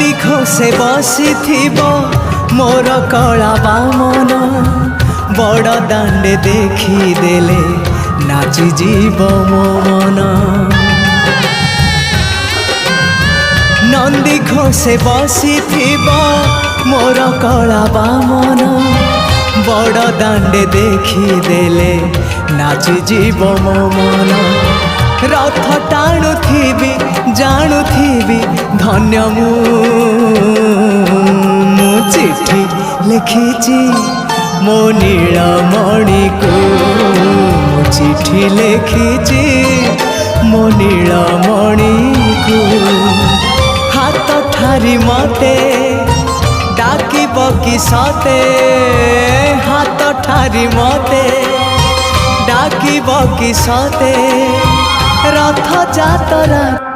नंदी घोषे बसी मोर कला बामन बड़ दांडे देखीदेले नाची जीव मो मन। नंदी घोषे बसी मोर कला बामन बड़ दांडे देखीदेले नाची जीव मो मन। रथ टाणुथिबी जाणुथिबी धन्य मु चिठी लिखिची मो नीलमणि को मु चिठी लिखिची मो नीलमणि को। हाथ ठारी मते डाकिब कि सते हाथ ठारी मते डाकिब कि सते रथ जातरा।